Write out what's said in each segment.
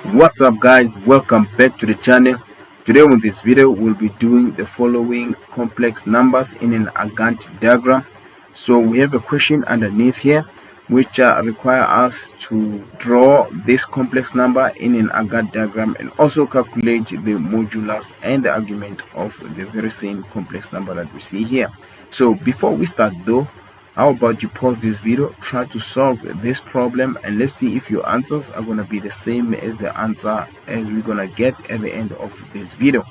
What's up guys, welcome back to the channel. Today in this video we'll be doing the following complex numbers in an Argand diagram. So we have a question underneath here which require us to draw this complex number in an Argand diagram and also calculate the modulus and the argument of the very same complex number that we see here. So before we start though, how about you pause this video, try to solve this problem, and let's see if your answers are going to be the same as the answer as we're going to get at the end of this video.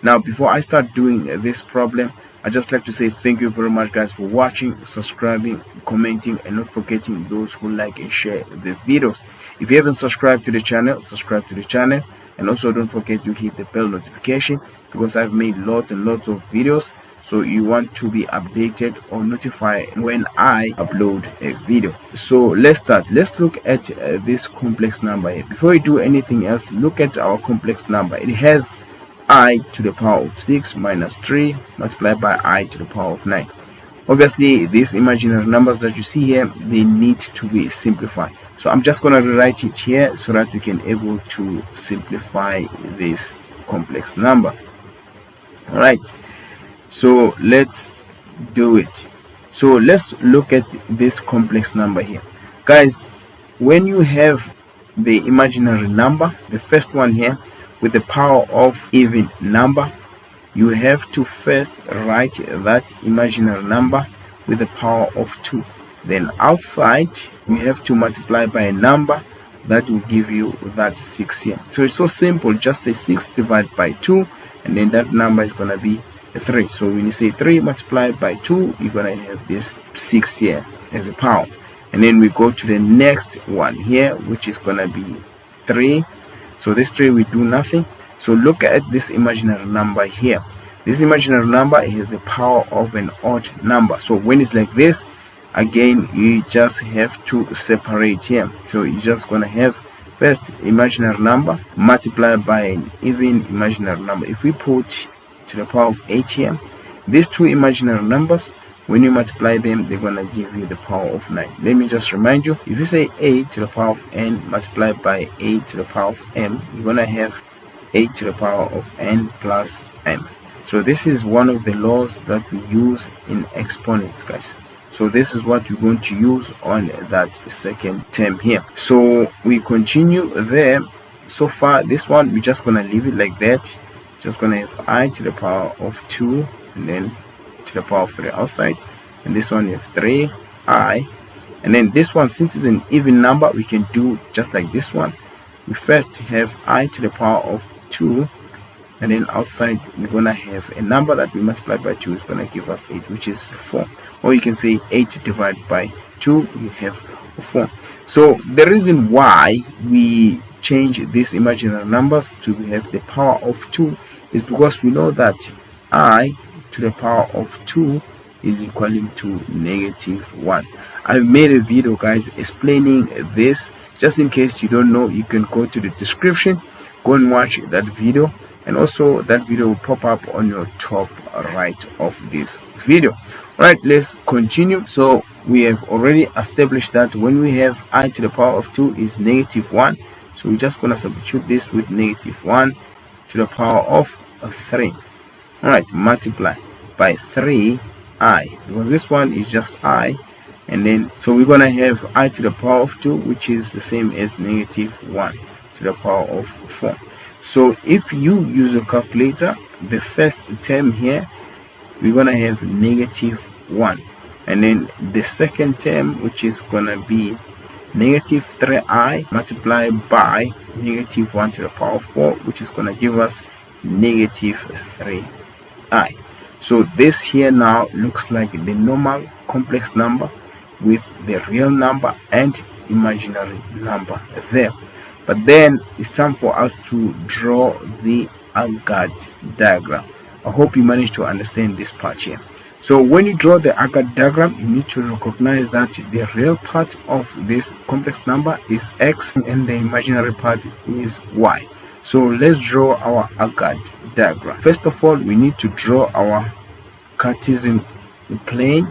Now before I start doing this problem, I just like to say thank you very much guys for watching, subscribing, commenting, and not forgetting those who like and share the videos. If you haven't subscribed to the channel, subscribe to the channel, and also don't forget to hit the bell notification because I've made lots and lots of videos, so you want to be updated or notified when I upload a video. So let's start. Let's look at this complex number here. Before we do anything else, look at our complex number. It has I to the power of 6 minus 3 multiplied by I to the power of 9. Obviously these imaginary numbers that you see here, they need to be simplified, so I'm just going to rewrite it here so that we can able to simplify this complex number. All right, so let's do it. So let's look at this complex number here guys. When you have the imaginary number, the first one here with the power of even number, you have to first write that imaginary number with the power of 2. Then outside you have to multiply by a number that will give you that 6 here. So it's so simple, just say 6 divided by 2, and then that number is going to be 3. So when you say 3 multiplied by 2, you're going to have this 6 here as a power. And then we go to the next one here, which is going to be 3. So this 3 we do nothing. So look at this imaginary number here. This imaginary number is the power of an odd number. So when it's like this, again you just have to separate here. So you're just going to have first imaginary number multiplied by an even imaginary number. If we put to the power of 8 here, these two imaginary numbers, when you multiply them, they're going to give you the power of 9. Let me just remind you, if you say 8 to the power of n multiplied by 8 to the power of m, you're going to have 8 to the power of n plus m. So this is one of the laws that we use in exponents guys. So this is what we're going to use on that second term here. So we continue there. So far this one we're just going to leave it like that. Just going to have I to the power of 2 and then to the power of 3 outside, and this one you have 3i, and then this one, since it's an even number, we can do just like this one. We first have I to the power of 2, and then outside we're gonna have a number that we multiply by 2 is gonna give us 8, which is 4. Or you can say 8 divided by 2, you have 4. So the reason why we change these imaginary numbers to have the power of 2 is because we know that I to the power of 2 is equaling to -1. I've made a video guys explaining this. Just in case you don't know, you can go to the description, go and watch that video, and also that video will pop up on your top right of this video. All right, let's continue. So we have already established that when we have I to the power of 2 is -1, so we're just going to substitute this with -1 to the power of 3. All right, multiply by 3i, because this one is just I, and then so we're gonna have I to the power of 2, which is the same as -1 to the power of 4. So if you use a calculator, the first term here we're gonna have -1, and then the second term, which is gonna be -3i multiplied by -1 to the power of 4, which is gonna give us -3i. So this here now looks like the normal complex number with the real number and imaginary number there. But then it's time for us to draw the Argand diagram. I hope you managed to understand this part here. So when you draw the Argand diagram, you need to recognize that the real part of this complex number is x and the imaginary part is y. So let's draw our Argand diagram. First of all, we need to draw our Cartesian plane.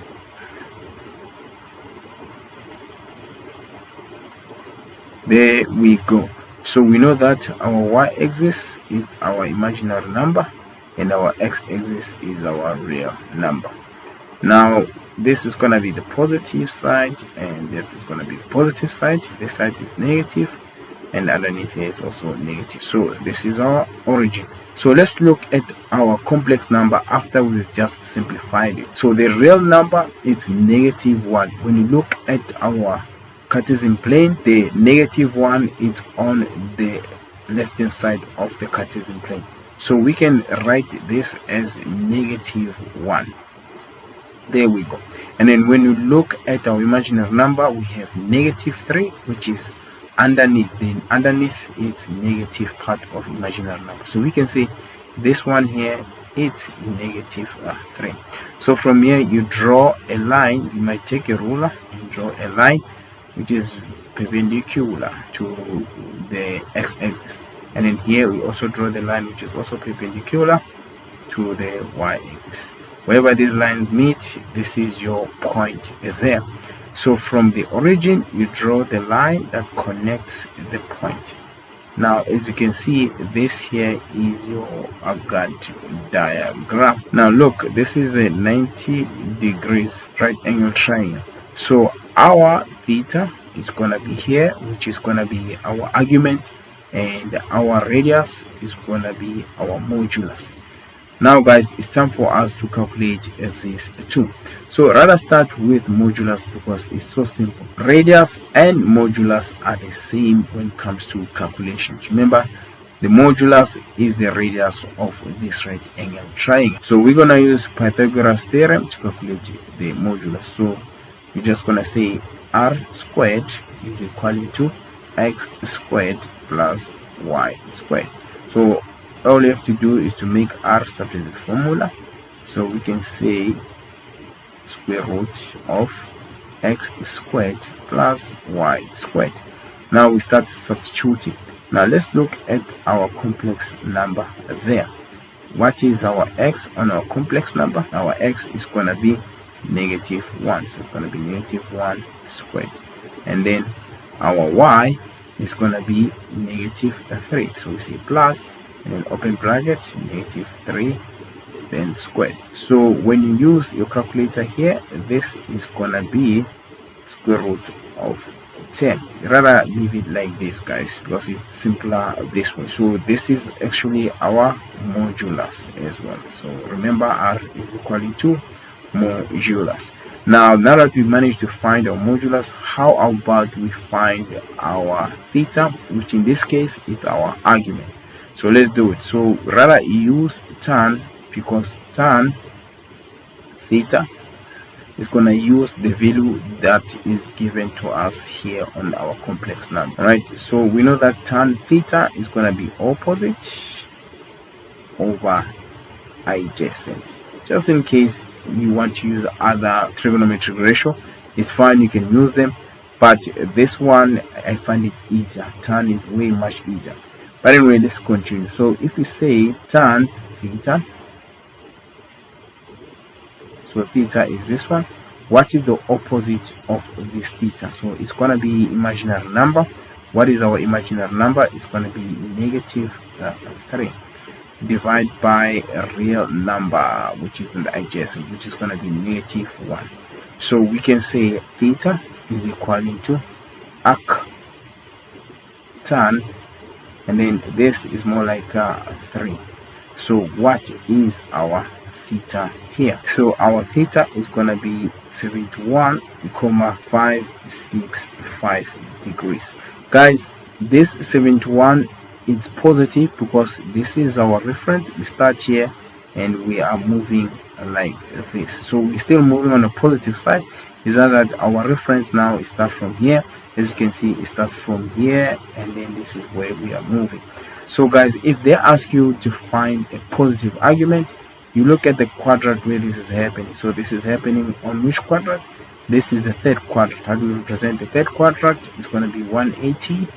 There we go. So we know that our y-axis is our imaginary number and our x-axis is our real number. Now this is going to be the positive side and that is going to be the positive side. This side is negative and underneath here it's also negative. So this is our origin. So let's look at our complex number after we've just simplified it. So the real number is -1. When you look at our Cartesian plane, the -1 is on the left hand side of the Cartesian plane. So we can write this as -1. There we go. And then when you look at our imaginary number, we have -3, which is underneath. Then underneath it's negative part of imaginary number. So we can say this one here, it's -3. So from here you draw a line. You might take a ruler and draw a line which is perpendicular to the x-axis, and then here we also draw the line which is also perpendicular to the y-axis. Wherever these lines meet, this is your point there. So from the origin you draw the line that connects the point. Now as you can see, this here is your Argand diagram. Now look, this is a 90 degrees right angle triangle. So our theta is gonna be here, which is gonna be our argument, and our radius is gonna be our modulus. Now guys, it's time for us to calculate this too. So rather start with modulus because it's so simple. Radius and modulus are the same when it comes to calculations. Remember, the modulus is the radius of this right angle triangle. So we're gonna use Pythagoras theorem to calculate the modulus. So we're just gonna say r squared is equal to x squared plus y squared. So all you have to do is to make r substitute the formula. So we can say square root of x squared plus y squared. Now we start substituting. Now let's look at our complex number there. What is our x on our complex number? Our x is going to be -1, so it's going to be -1 squared, and then our y is going to be -3, so we say plus and then open bracket -3 then squared. So when you use your calculator here, this is going to be square root of 10. Rather leave it like this, guys, because it's simpler this way. So this is actually our modulus as well. So remember, r is equal to modulus. Now that we managed to find our modulus, how about we find our theta, which in this case is our argument. So let's do it. So rather use tan, because tan theta is going to use the value that is given to us here on our complex number. Right, so we know that tan theta is going to be opposite over adjacent. Just in case you want to use other trigonometric ratio, it's fine, you can use them, but this one I find it easier. Tan is way much easier. But anyway, let's continue. So if we say tan theta, so theta is this one. What is the opposite of this theta? So it's going to be imaginary number. What is our imaginary number? It's going to be -3 divided by a real number, which is the adjacent, which is going to be -1. So we can say theta is equal to arc tan, and then this is more like 3. So what is our theta here? So our theta is going to be 71,565 degrees. Guys, this 71 is positive because this is our reference. We start here and we are moving like this. So we're still moving on the positive side. Is that our reference now is start from here. As you can see, it starts from here, and then this is where we are moving. So guys, if they ask you to find a positive argument, you look at the quadrant where this is happening. So this is happening on which quadrant? This is the third quadrant. How do we represent the third quadrant? It's going to be 180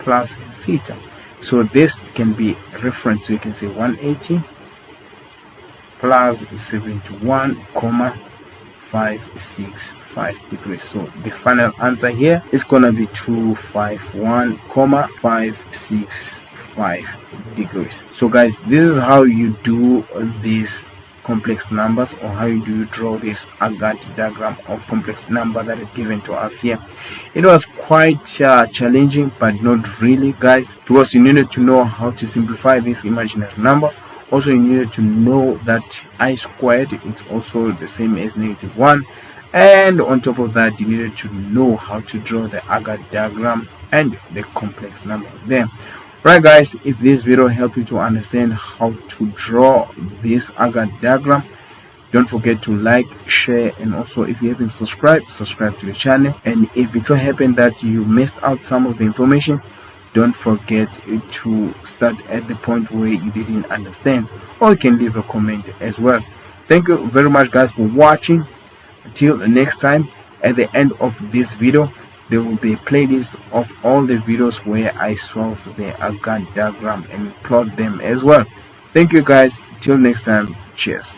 plus theta. So this can be reference. So you can say 180 plus 71, 565 degrees. So the final answer here is gonna be 251,565 degrees. So guys, this is how you do these complex numbers, or how do you draw this Argand diagram of complex number that is given to us here. It was quite challenging, but not really, guys, because you needed to know how to simplify these imaginary numbers. Also, you needed to know that I squared is also the same as -1, and on top of that, you needed to know how to draw the Argand diagram and the complex number there. Right guys, if this video helped you to understand how to draw this Argand diagram, don't forget to like, share, and also if you haven't subscribed, subscribe to the channel. And if it so happened that you missed out some of the information, don't forget to start at the point where you didn't understand, or you can leave a comment as well. Thank you very much guys for watching. Until next time, at the end of this video there will be a playlist of all the videos where I solve the Argand diagram and plot them as well. Thank you guys. Till next time, cheers.